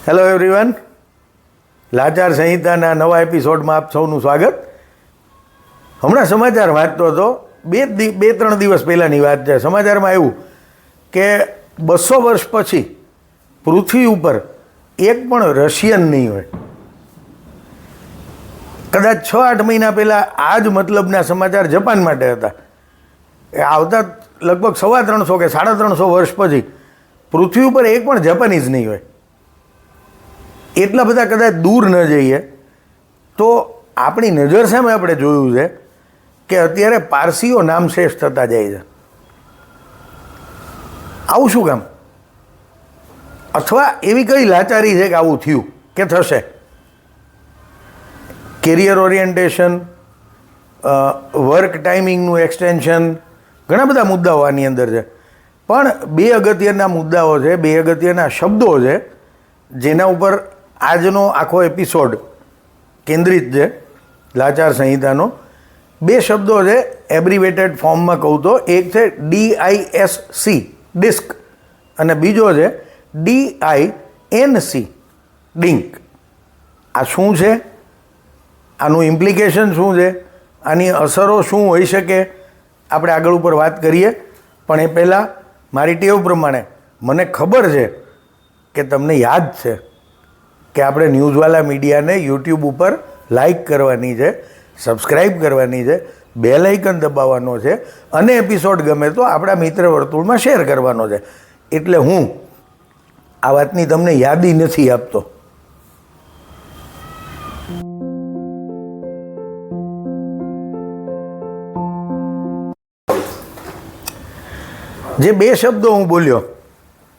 Hello everyone, લાચાર સંહિતાના નવા એપિસોડમાં આપ સૌનું સ્વાગત. હમણાં સમાચાર વાંચતો હતો, બે ત્રણ દિવસ પહેલાંની વાત છે. સમાચારમાં આવ્યું કે 200 વર્ષ પછી પૃથ્વી ઉપર એક પણ રશિયન નહીં હોય. કદાચ 6-8 મહિના પહેલાં આ જ મતલબના સમાચાર જપાન માટે હતા. આવતા લગભગ 350 કે 350 વર્ષ પછી પૃથ્વી ઉપર એક પણ જાપાનીઝ નહીં હોય. એટલા બધા કદાચ દૂર ન જઈએ તો આપણી નજર સામે આપણે જોયું છે કે અત્યારે પારસીઓ નામશેષ થતા જાય છે. આવું શું કામ? અથવા એવી કઈ લાચારી છે કે આવું થયું કે થશે? કેરિયર ઓરિએન્ટેશન, વર્ક ટાઈમિંગનું એક્સટેન્શન, ઘણા બધા મુદ્દાઓ આની અંદર છે. પણ બે અગત્યના મુદ્દાઓ છે, બે અગત્યના શબ્દો છે જેના ઉપર આજનો આખો એપિસોડ કેન્દ્રિત છે. લાચાર સંહિતાનો બે શબ્દો છે, એબ્રિવેટેડ ફોર્મમાં કહું તો. એક છે DISC ડિસ્ક અને બીજો છે DINC ડિંક. આ શું છે? આનું ઇમ્પ્લિકેશન શું છે? આની અસરો શું હોઈ શકે? આપણે આગળ ઉપર વાત કરીએ. પણ એ પહેલાં મારી ટેવ પ્રમાણે મને ખબર છે કે તમને યાદ છે કે આપણે ન્યૂઝવાલા મીડિયાને યુટ્યુબ ઉપર લાઈક કરવાની છે, સબસ્ક્રાઈબ કરવાની છે, બેલ આઇકન દબાવવાનો છે અને એપિસોડ ગમે તો આપણા મિત્ર વર્તુળમાં શેર કરવાનો છે. એટલે હું આ વાતની તમને યાદી નથી આપતો. જે બે શબ્દો હું બોલ્યો,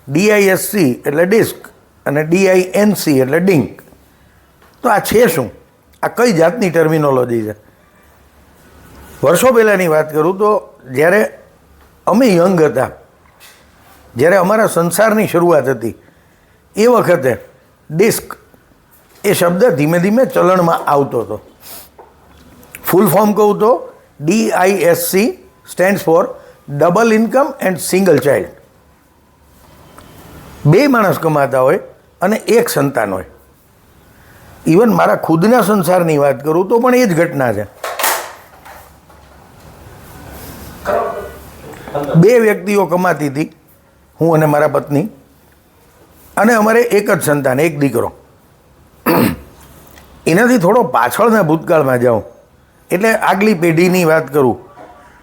DISC એટલે ડિસ્ક અને DINC એટલે ડિંક, તો આ છે શું? આ કઈ જાતની ટર્મિનોલોજી છે? વર્ષો પહેલાંની વાત કરું તો જ્યારે અમે યંગ હતા, જ્યારે અમારા સંસારની શરૂઆત હતી, એ વખતે ડિસ્ક એ શબ્દ ધીમે ધીમે ચલણમાં આવતો હતો. ફૂલ ફોર્મ કહું તો DISC stands for double income and single child. બે માણસ કમાતા હોય અને એક સંતાન હોય. ઇવન મારા ખુદના સંસારની વાત કરું તો પણ એ જ ઘટના છે. બે વ્યક્તિઓ કમાતી હતી, હું અને મારા પત્ની, અને અમારે એક જ સંતાન, એક દીકરો. એનાથી થોડો પાછળના ભૂતકાળમાં જાઉં એટલે આગલી પેઢીની વાત કરું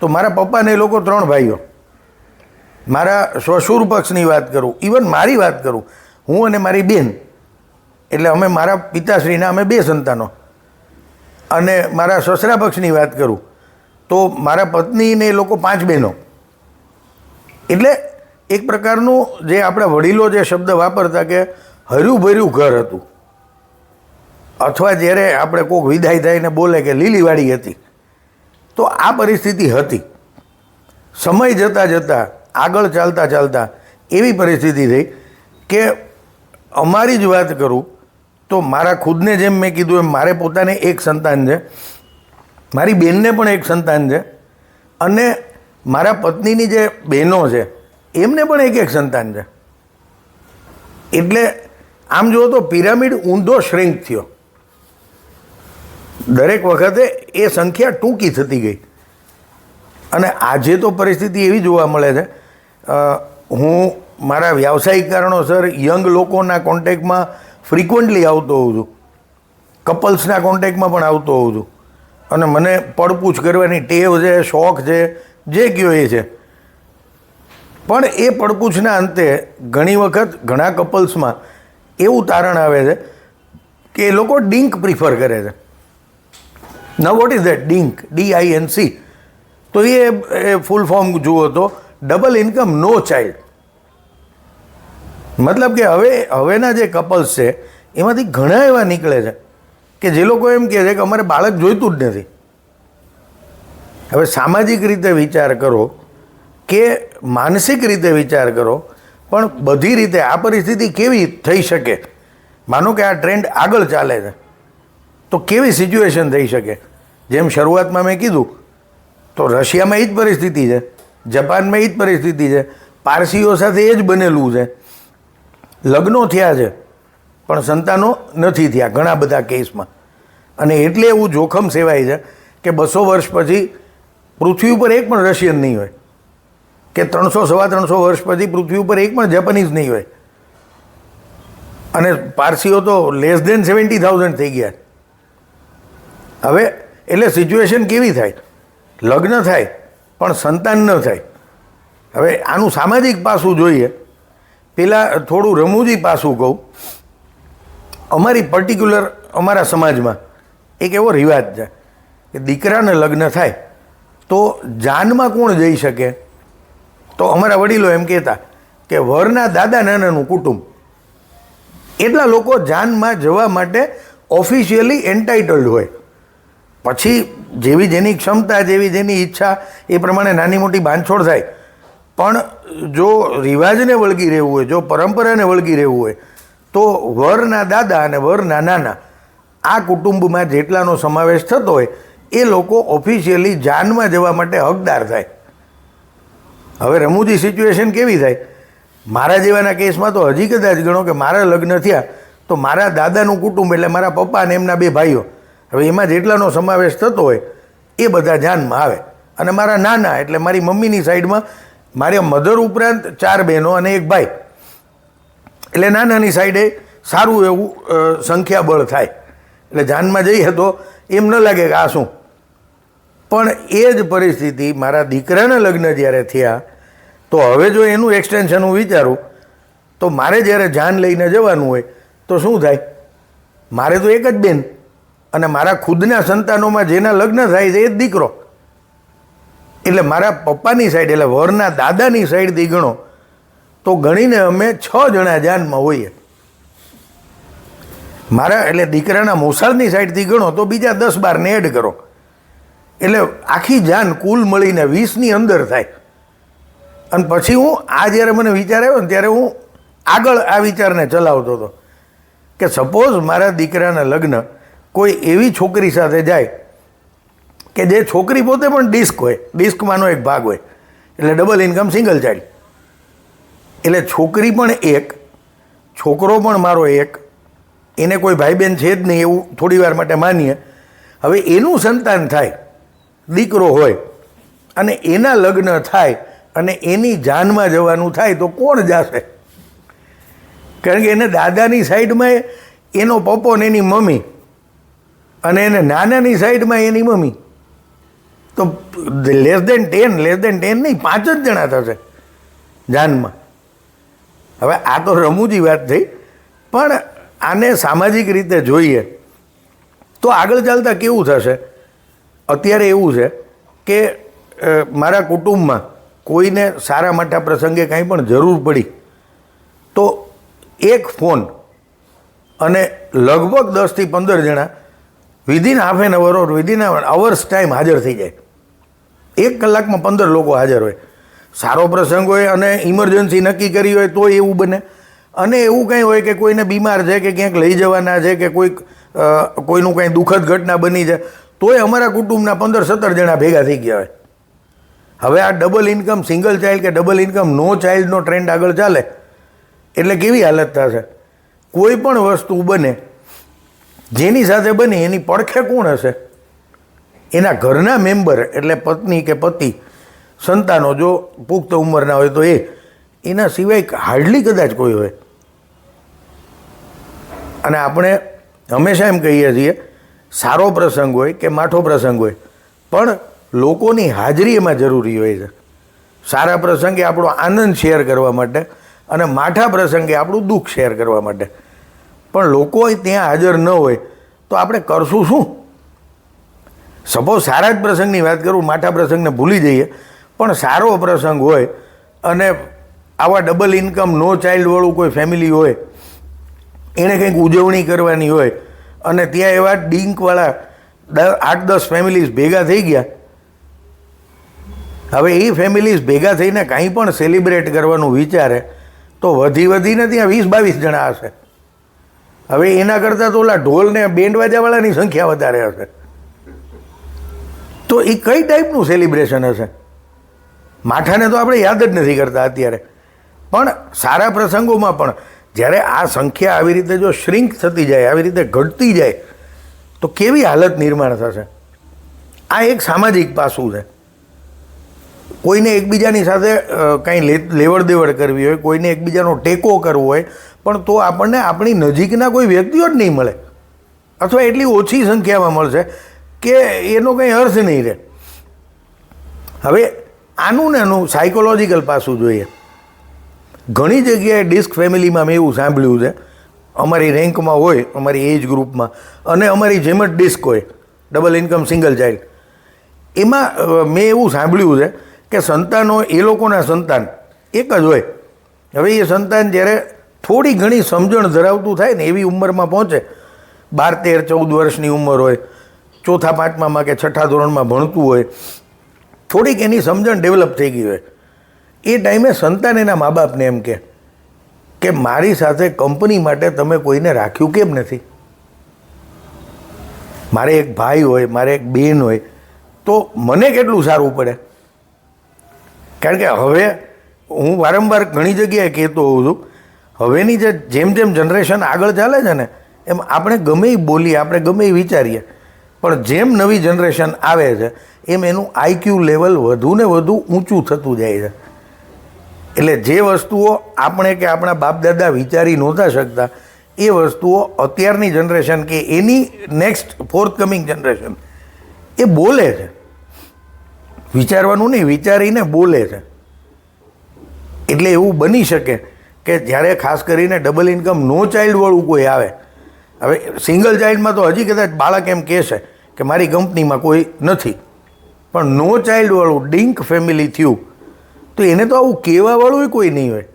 તો મારા પપ્પાને એ લોકો 3 ભાઈઓ. મારા શ્વશુર પક્ષની વાત કરું, ઇવન મારી વાત કરું, હું અને મારી બેન, એટલે અમે મારા પિતાશ્રીના અમે 2 સંતાનો. અને મારા સસરા પક્ષની વાત કરું તો મારા પત્નીને એ લોકો 5 બહેનો. એટલે એક પ્રકારનું જે આપણા વડીલો જે શબ્દ વાપરતા કે હર્યું ભર્યું ઘર હતું, અથવા જ્યારે આપણે કોઈક વિદાય થઈને બોલે કે લીલીવાડી હતી, તો આ પરિસ્થિતિ હતી. સમય જતાં જતાં આગળ ચાલતા ચાલતા એવી પરિસ્થિતિ થઈ કે અમારી જ વાત કરું તો મારા ખુદને, જેમ મેં કીધું એમ, મારે પોતાને એક સંતાન છે, મારી બેનને પણ એક સંતાન છે, અને મારા પત્નીની જે બહેનો છે એમને પણ એક સંતાન છે. એટલે આમ જુઓ તો પિરામિડ ઊંધો શ્રિંક થયો. દરેક વખતે એ સંખ્યા ટૂંકી થતી ગઈ. અને આજે તો પરિસ્થિતિ એવી જોવા મળે છે, હું મારા વ્યાવસાયિક કારણોસર યંગ લોકોના કોન્ટેક્ટમાં ફ્રિકવન્ટલી આવતો હોઉં છું, કપલ્સના કોન્ટેક્ટમાં પણ આવતો હોઉં છું, અને મને પડપૂછ કરવાની ટેવ છે, શોખ છે, જે કયો એ છે. પણ એ પડપૂછના અંતે ઘણી વખત ઘણા કપલ્સમાં એવું તારણ આવે છે કે એ લોકો ડિંક પ્રિફર કરે છે. ના, what is that DINK? DINC. તો એ ફૂલ ફોર્મ જુઓ તો ડબલ ઇન્કમ નો ચાઇલ્ડ. મતલબ કે હવેના જે કપલ્સ છે એમાંથી ઘણા એવા નીકળે છે કે જે લોકો એમ કહે છે કે અમારે બાળક જોઈતું જ નથી. હવે સામાજિક રીતે વિચાર કરો કે માનસિક રીતે વિચાર કરો, પણ બધી રીતે આ પરિસ્થિતિ કેવી થઈ શકે? માનો કે આ ટ્રેન્ડ આગળ ચાલે છે તો કેવી સિચ્યુએશન થઈ શકે? જેમ શરૂઆતમાં મેં કીધું તો રશિયામાં એ જ પરિસ્થિતિ છે, જાપાનમાં એ જ પરિસ્થિતિ છે, પારસીઓ સાથે એ જ બનેલું છે. લગ્નો થયા છે પણ સંતાનો નથી થયા ઘણા બધા કેસમાં. અને એટલે એવું જોખમ સેવાય છે કે 200 વર્ષ પછી પૃથ્વી ઉપર એક પણ રશિયન નહીં હોય, કે 300-350 વર્ષ પછી પૃથ્વી ઉપર એક પણ જેપનીઝ નહીં હોય. અને પારસીઓ તો લેસ દેન 70,000 થઈ ગયા. હવે એટલે સિચ્યુએશન કેવી થાય? લગ્ન થાય પણ સંતાન ન થાય. હવે આનું સામાજિક પાસું જોઈએ. પેલા થોડું રમૂજી પાસું કહું. અમારી પર્ટિક્યુલર અમારા સમાજમાં એક એવો રિવાજ છે કે દીકરાને લગ્ન થાય તો જાનમાં કોણ જઈ શકે? તો અમારા વડીલો એમ કહેતા કે વરના દાદા નાનાનું કુટુંબ. એટલા લોકો જાનમાં જવા માટે ઓફિશિયલી એન્ટાઇટલ્ડ હોય. પછી જેવી જેની ક્ષમતા, જેવી જેની ઈચ્છા, એ પ્રમાણે નાની મોટી બાંધછોડ થાય. પણ જો રિવાજને વળગી રહેવું હોય, જો પરંપરાને વળગી રહેવું હોય, તો વરના દાદા અને વરના નાના આ કુટુંબમાં જેટલાનો સમાવેશ થતો હોય એ લોકો ઓફિશિયલી જાનમાં જવા માટે હકદાર થાય. હવે રમૂજી સિચ્યુએશન કેવી થાય? મારા જેવાના કેસમાં તો હજી કદાચ ગણો કે મારા લગ્ન થયા તો મારા દાદાનું કુટુંબ એટલે મારા પપ્પા અને એમના 2 ભાઈઓ, હવે એમાં જેટલાનો સમાવેશ થતો હોય એ બધા જાનમાં આવે. અને મારા નાના એટલે મારી મમ્મીની સાઈડમાં મારા મધર ઉપરાંત 4 બહેનો અને 1 ભાઈ, એટલે નાનાની સાઈડે સારું એવું સંખ્યાબળ થાય. એટલે જાનમાં જઈએ તો એમ ન લાગે કે આ શું. પણ એ જ પરિસ્થિતિ મારા દીકરાના લગ્ન જ્યારે થયા તો હવે જો એનું એક્સટેન્શન હું વિચારું તો મારે જ્યારે જાન લઈને જવાનું હોય તો શું થાય? મારે તો એક જ બેન અને મારા ખુદના સંતાનોમાં જેના લગ્ન થાય છે એ જ દીકરો. એટલે મારા પપ્પાની સાઈડ એટલે વરના દાદાની સાઈડથી ગણો તો ગણીને અમે 6 જણા જાનમાં હોઈએ. મારા એટલે દીકરાના મોસાળની સાઈડથી ગણો તો બીજા 10-12 ને એડ કરો એટલે આખી જાન કુલ મળીને 20ની અંદર થાય. અને પછી હું આ જ્યારે મને વિચાર આવ્યો ને ત્યારે હું આગળ આ વિચારને ચલાવતો હતો કે સપોઝ મારા દીકરાના લગ્ન કોઈ એવી છોકરી સાથે જાય કે જે છોકરી પોતે પણ ડિસ્ક હોય, ડિસ્કમાંનો એક ભાગ હોય, એટલે ડબલ ઇન્કમ સિંગલ ચાઇલ્ડ. એટલે છોકરી પણ એક, છોકરો પણ મારો એક, એને કોઈ ભાઈ બહેન છે જ નહીં એવું થોડી વાર માટે માનીએ. હવે એનું સંતાન થાય, દીકરો હોય, અને એના લગ્ન થાય અને એની જાનમાં જવાનું થાય તો કોણ જશે? કારણ કે એને દાદાની સાઈડમાં એનો પપ્પો ને એની મમ્મી, અને એને નાનાની સાઈડમાં એની મમ્મી, તો લેસ દેન 10 નહીં 5 જ જણા થશે જાનમાં. હવે આ તો રમૂજી વાત થઈ, પણ આને સામાજિક રીતે જોઈએ તો આગળ ચાલતા કેવું થશે? અત્યારે એવું છે કે મારા કુટુંબમાં કોઈને સારા માઠા પ્રસંગે કાંઈ પણ જરૂર પડી તો એક ફોન અને લગભગ 10થી 15 જણા within half an hour or within hours time હાજર થઈ જાય. 1 કલાકમાં 15 લોકો હાજર હોય. સારો પ્રસંગ હોય અને ઇમરજન્સી નક્કી કરી હોય તો એવું બને. અને એવું કંઈ હોય કે કોઈને બીમાર છે કે ક્યાંક લઈ જવાના છે કે કોઈનું કંઈ દુઃખદ ઘટના બની છે તોય અમારા કુટુંબના 15-17 જણા ભેગા થઈ ગયા હોય. હવે આ ડબલ ઇન્કમ સિંગલ ચાઇલ્ડ કે ડબલ ઇન્કમ નો ચાઇલ્ડનો ટ્રેન્ડ આગળ ચાલે એટલે કેવી હાલત થશે? કોઈ પણ વસ્તુ બને જેની સાથે બની એની પડખે કોણ હશે? એના ઘરના મેમ્બર એટલે પત્ની કે પતિ, સંતાનો જો પુખ્ત ઉંમરના હોય તો એના સિવાય હાર્ડલી કદાચ કોઈ હોય. અને આપણે હંમેશા એમ કહીએ છીએ સારો પ્રસંગ હોય કે માઠો પ્રસંગ હોય પણ લોકોની હાજરી એમાં જરૂરી હોય છે. સારા પ્રસંગે આપણો આનંદ શેર કરવા માટે અને માઠા પ્રસંગે આપણું દુઃખ શેર કરવા માટે. પણ લોકો ત્યાં હાજર ન હોય તો આપણે કરશું શું? સપોઝ સારા જ પ્રસંગની વાત કરું, માઠા પ્રસંગને ભૂલી જઈએ, પણ સારો પ્રસંગ હોય અને આવા ડબલ ઇન્કમ નો ચાઇલ્ડવાળું કોઈ ફેમિલી હોય, એણે કંઈક ઉજવણી કરવાની હોય અને ત્યાં એવા ડિંકવાળા 8-10 ફેમિલીઝ ભેગા થઈ ગયા. હવે એ ફેમિલીઝ ભેગા થઈને કાંઈ પણ સેલિબ્રેટ કરવાનું વિચારે તો વધીને ત્યાં 20-22 જણા હશે. હવે એના કરતાં તો ઓલા ઢોલ ને બેન્ડ વાજાવાળાની સંખ્યા વધારે હશે. તો એ કઈ ટાઈપનું સેલિબ્રેશન હશે? માઠાને તો આપણે યાદ જ નથી કરતા અત્યારે. પણ સારા પ્રસંગોમાં પણ જ્યારે આ સંખ્યા આવી રીતે જો શ્રિંક થતી જાય, આવી રીતે ઘટતી જાય, તો કેવી હાલત નિર્માણ થશે? આ એક સામાજિક પાસું છે. કોઈને એકબીજાની સાથે કાંઈ લેવડ દેવડ કરવી હોય, કોઈને એકબીજાનો ટેકો કરવો હોય, પણ તો આપણને આપણી નજીકના કોઈ વ્યક્તિઓ જ નહીં મળે, અથવા એટલી ઓછી સંખ્યામાં મળશે કે એનો કંઈ અર્થ નહીં રહે. હવે આનું ને આનું સાયકોલોજીકલ પાસું જોઈએ. ઘણી જગ્યાએ ડિસ્ક ફેમિલીમાં મેં એવું સાંભળ્યું છે, અમારી રેન્કમાં હોય, અમારી એજ ગ્રુપમાં, અને અમારી જેમ જ ડિસ્ક હોય, ડબલ ઇન્કમ સિંગલ ચાઇલ્ડ, એમાં મેં એવું સાંભળ્યું છે કે સંતાનો, એ લોકોના સંતાન એક જ હોય. હવે એ સંતાન જ્યારે થોડી ઘણી સમજણ ધરાવતું થાય ને, એવી ઉંમરમાં પહોંચે, 12, 13, 14 વર્ષની ઉંમર હોય, 4થા 5મામાં કે 6ઠા ધોરણમાં ભણતું હોય, થોડીક એની સમજણ ડેવલપ થઈ ગઈ હોય, એ ટાઈમે સંતાન એના મા બાપને એમ કે મારી સાથે કંપની માટે તમે કોઈને રાખ્યું કેમ નથી? મારે એક ભાઈ હોય, મારે એક બેન હોય, તો મને કેટલું સારું પડે. કારણ કે હવે હું વારંવાર ઘણી જગ્યાએ કહેતો હોઉં છું, હવેની જેમ જેમ જનરેશન આગળ ચાલે છે ને, એમ આપણે ગમે એ બોલીએ, આપણે ગમે એ વિચારીએ, પણ જેમ નવી જનરેશન આવે છે એમ એનું આઈક્યુ લેવલ વધુ ને વધુ ઊંચું થતું જાય છે. એટલે જે વસ્તુઓ આપણે કે આપણા બાપ દાદા વિચારી નહોતા શકતા, એ વસ્તુઓ અત્યારની જનરેશન કે એની નેક્સ્ટ ફોર્થકમિંગ જનરેશન એ બોલે છે. વિચારવાનું નહીં, વિચારીને બોલે છે. એટલે એવું બની શકે કે જ્યારે ખાસ કરીને ડબલ ઇન્કમ નો ચાઇલ્ડવાળું કોઈ આવે, હવે સિંગલ ચાઇલ્ડમાં તો હજી કદાચ બાળક એમ કહેશે કે મારી કંપનીમાં કોઈ નથી, પણ નો ચાઇલ્ડવાળું ડિંક ફેમિલી થયું તો એને તો આવું કહેવાવાળું કોઈ નહીં હોય.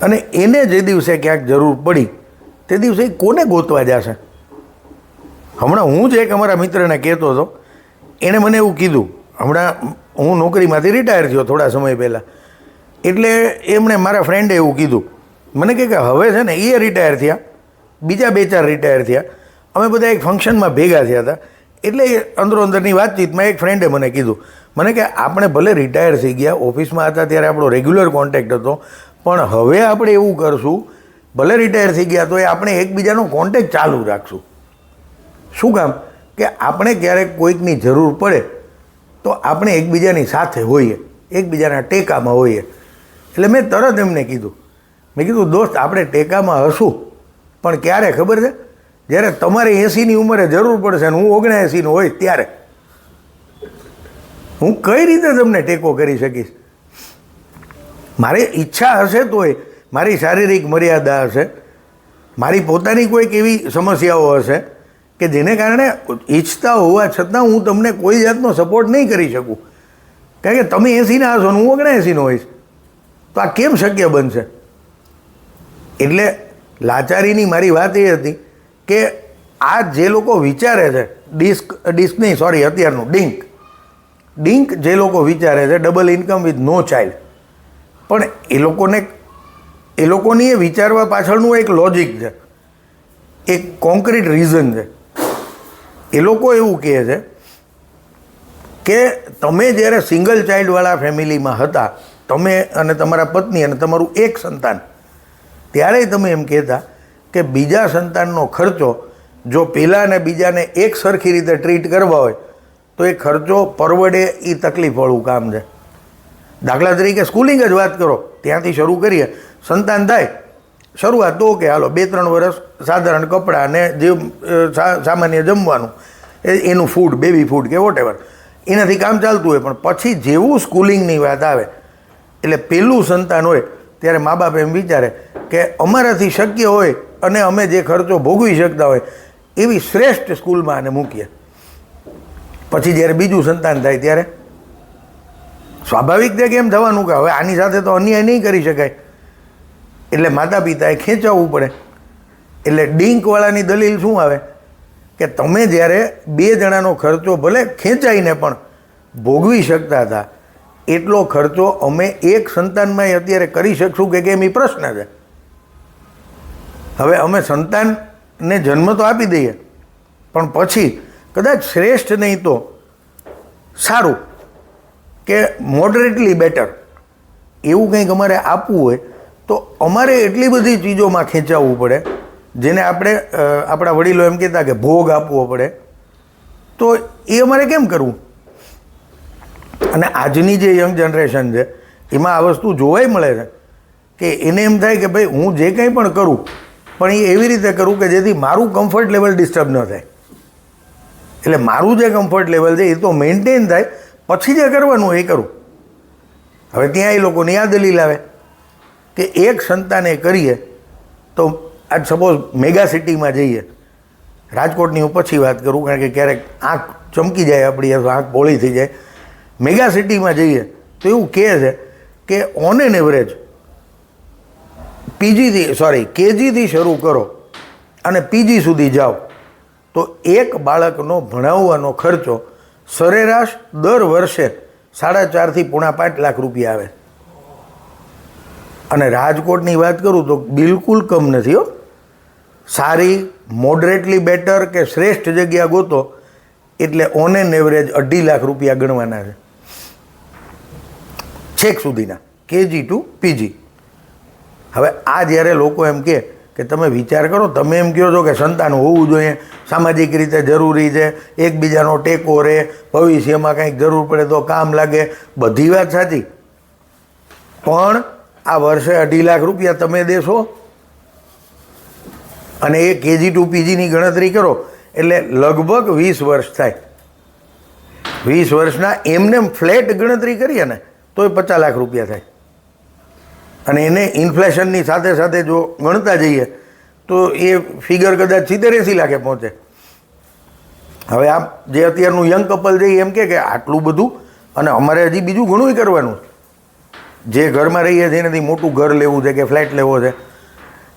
અને એને જે દિવસે ક્યાંક જરૂર પડી તે દિવસે કોને ગોતવા જશે? હમણાં હું જ એક અમારા મિત્રને કહેતો હતો, એણે મને એવું કીધું, હમણાં હું નોકરીમાંથી રિટાયર થયો થોડા સમય પહેલાં, એટલે એમણે, મારા ફ્રેન્ડે એવું કીધું મને કે હવે છે ને એ રિટાયર થયા, બીજા 2-4 રિટાયર થયા, અમે બધા એક ફંક્શનમાં ભેગા થયા હતા. એટલે અંદરો અંદરની વાતચીતમાં એક ફ્રેન્ડે મને કીધું, મને કે આપણે ભલે રિટાયર થઈ ગયા, ઓફિસમાં હતા ત્યારે આપણો રેગ્યુલર કોન્ટેક્ટ હતો, પણ હવે આપણે એવું કરશું, ભલે રિટાયર થઈ ગયા તો એ આપણે એકબીજાનો કોન્ટેક્ટ ચાલુ રાખશું. શું કામ? કે આપણે ક્યારેક કોઈકની જરૂર પડે તો આપણે એકબીજાની સાથે હોઈએ, એકબીજાના ટેકામાં હોઈએ. એટલે મેં તરત એમને કીધું, મેં કીધું દોસ્ત, આપણે ટેકામાં હશું, પણ ક્યારે ખબર છે? જ્યારે તમારે 80ની ઉંમરે જરૂર પડશે ને હું 79નો હોય ત્યારે હું કઈ રીતે તમને ટેકો કરી શકીશ? મારી ઈચ્છા હશે તોય, મારી શારીરિક મર્યાદા હશે, મારી પોતાની કોઈક એવી સમસ્યાઓ હશે કે જેને કારણે ઈચ્છતા હોવા છતાં હું તમને કોઈ જાતનો સપોર્ટ નહીં કરી શકું. કારણ કે તમે 80ના હશો ને હું 79નો હોઈશ, તો આ કેમ શક્ય બનશે? એટલે લાચારીની મારી વાત એ હતી કે આ જે લોકો વિચારે છે, ડિસ્ક નહીં, સોરી, અત્યારનું ડિંક જે લોકો વિચારે છે double income with no child, પણ એ લોકોની એ વિચારવા પાછળનું એક લોજિક છે, એક કોન્ક્રીટ રીઝન છે. એ લોકો એવું કહે છે કે તમે જ્યારે સિંગલ ચાઇલ્ડવાળા ફેમિલીમાં હતા, તમે અને તમારા પત્ની અને તમારું એક સંતાન, ત્યારે તમે એમ કહેતા કે બીજા સંતાનનો ખર્ચો જો પહેલાં અને બીજાને એક સરખી રીતે ટ્રીટ કરવા હોય તો એ ખર્ચો પરવડે એ તકલીફવાળું કામ છે. દાખલા તરીકે સ્કૂલિંગ જ વાત કરો, ત્યાંથી શરૂ કરીએ, સંતાન થાય, શરૂઆત તો કે હાલો 2-3 વર્ષ સાધારણ કપડાં અને જે સામાન્ય જમવાનું, એનું ફૂડ, બેબી ફૂડ કે વોટ એવર, એનાથી કામ ચાલતું હોય. પણ પછી જેવું સ્કૂલિંગની વાત આવે, એટલે પહેલું સંતાન હોય ત્યારે મા બાપ એમ વિચારે કે અમારાથી શક્ય હોય અને અમે જે ખર્ચો ભોગવી શકતા હોય એવી શ્રેષ્ઠ સ્કૂલમાં આને મૂકીએ. પછી જ્યારે બીજું સંતાન થાય ત્યારે સ્વાભાવિક તે કેમ થવાનું કે હવે આની સાથે તો અન્યાય નહીં કરી શકાય, એટલે માતા પિતાએ ખેંચાવવું પડે. એટલે ડિંકવાળાની દલીલ શું આવે કે તમે જ્યારે 2 જણાનો ખર્ચો ભલે ખેંચાઈને પણ ભોગવી શકતા હતા, એટલો ખર્ચો અમે એક સંતાનમાં અત્યારે કરી શકશું કે કેમ, એ પ્રશ્ન છે. હવે અમે સંતાનને જન્મ તો આપી દઈએ, પણ પછી કદાચ શ્રેષ્ઠ નહીં તો સારું કે મોડરેટલી બેટર એવું કંઈક અમારે આપવું હોય તો અમારે એટલી બધી ચીજોમાં ખેંચાવવું પડે જેને આપણે આપણા વડીલો એમ કહેતા કે ભોગ આપવો પડે, તો એ અમારે કેમ કરવું? અને આજની જે યંગ જનરેશન છે એમાં આ વસ્તુ જોવાય મળે છે કે એને એમ થાય કે ભાઈ હું જે કંઈ પણ કરું પણ એ એવી રીતે કરું કે જેથી મારું કમ્ફર્ટ લેવલ ડિસ્ટર્બ ન થાય. એટલે મારું જે કમ્ફર્ટ લેવલ છે એ તો મેન્ટેન થાય, પછી જે કરવાનું એ કરું. હવે ત્યાં એ લોકોની આ દલીલ આવે કે એક સંતાને કરીએ તો આજ સપોઝ મેગા સિટીમાં જઈએ, રાજકોટની હું પછી વાત કરું કારણ કે ક્યારેક આંખ ચમકી જાય આપણી, આંખ પોળી થઈ જાય. મેગા સિટીમાં જઈએ તો એવું કહે છે કે ઓન એન એવરેજ કેજીથી શરૂ કરો અને પીજી સુધી જાઓ તો એક બાળકનો ભણાવવાનો ખર્ચો સરેરાશ દર વર્ષે 4.5 થી પોણા 5 લાખ રૂપિયા આવે. અને રાજકોટની વાત કરું તો બિલકુલ કમ નથી હો. સારી મોડરેટલી બેટર કે શ્રેષ્ઠ જગ્યા ગોતો એટલે ઓન એન એવરેજ 2.5 લાખ રૂપિયા ગણવાના છે છેક સુધીના, કેજી ટુ પીજી. હવે આ જ્યારે લોકો એમ કહે કે તમે વિચાર કરો, તમે એમ કહો છો કે સંતાન હોવું જોઈએ, સામાજિક રીતે જરૂરી છે, એકબીજાનો ટેકો રહે, ભવિષ્યમાં કંઈક જરૂર પડે તો કામ લાગે, બધી વાત સાચી. પણ આ વર્ષે 2.5 લાખ રૂપિયા તમે દેશો અને એ કેજી ટુ પીજીની ગણતરી કરો એટલે લગભગ 20 વર્ષ થાય. 20 વર્ષના એમને ફ્લેટ ગણતરી કરીએ ને તોય 50 લાખ રૂપિયા થાય. અને એને ઇન્ફ્લેશનની સાથે સાથે જો ગણતા જઈએ તો એ ફિગર કદાચ 70-80 લાખે પહોંચે. હવે આ જે અત્યારનું યંગ કપલ છે એમ કે આટલું બધું અને અમારે હજી બીજું ઘણું કરવાનું. જે ઘરમાં રહીએ છીએ એનાથી મોટું ઘર લેવું છે કે ફ્લેટ લેવો છે,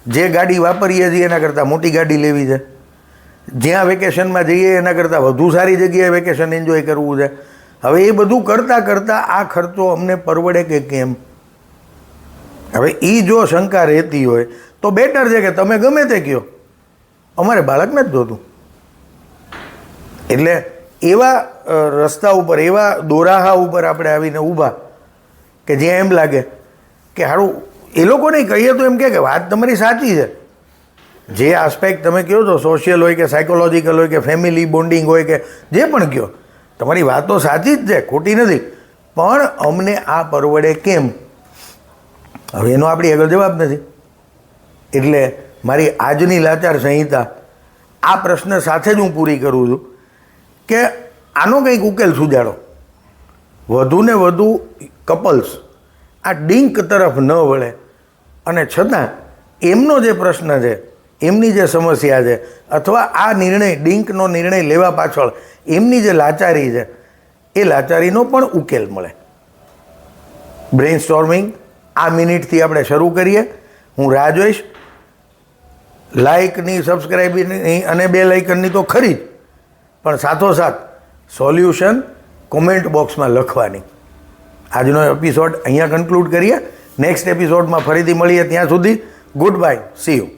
જે ગાડી વાપરીએ છીએ એના કરતાં મોટી ગાડી લેવી છે, જ્યાં વેકેશનમાં જઈએ એના કરતાં વધુ સારી જગ્યાએ વેકેશન એન્જોય કરવું છે. હવે એ બધું કરતાં કરતાં આ ખર્ચો અમને પરવડે કે કેમ? હવે એ જો શંકા રહેતી હોય તો બેટર છે કે તમે ગમે તે કહો, અમારે બાળકને જ જોતું. એટલે એવા રસ્તા ઉપર, એવા દોરાહા ઉપર આપણે આવીને ઊભા કે જ્યાં એમ લાગે કે સારું એ લોકોને કહીએ તો એમ કે વાત તમારી સાચી છે. જે આસ્પેક્ટ તમે કહો છો, સોશિયલ હોય કે સાયકોલોજીકલ હોય કે ફેમિલી બોન્ડિંગ હોય કે જે પણ કહો, તમારી વાત તો સાચી જ છે, ખોટી નથી. પણ અમને આ પરવડે કેમ? હવે એનો આપણી આગળ જવાબ નથી. એટલે મારી આજની લાચાર સંહિતા આ પ્રશ્ન સાથે જ હું પૂરી કરું છું કે આનો કંઈક ઉકેલ સુજાડો. વધુ ને વધુ કપલ્સ આ ડિંક તરફ ન વળે અને છતાં એમનો જે પ્રશ્ન છે, એમની જે સમસ્યા છે, અથવા આ નિર્ણય ડિંકનો નિર્ણય લેવા પાછળ એમની જે લાચારી છે એ લાચારીનો પણ ઉકેલ મળે. બ્રેઇન સ્ટોર્મિંગ આ મિનિટથી આપણે શરૂ કરીએ. હું રાહ જોઈશ. લાઇકની, સબસ્ક્રાઈબની અને બેલ આઇકનની તો ખરી જ, પણ સાથોસાથ સોલ્યુશન કોમેન્ટ બોક્સમાં લખવાની. આજનો એપિસોડ અહીંયા કન્ક્લુડ કરીએ. નેક્સ્ટ એપિસોડમાં ફરીથી મળીએ. ત્યાં સુધી ગુડ બાય, સી યુ.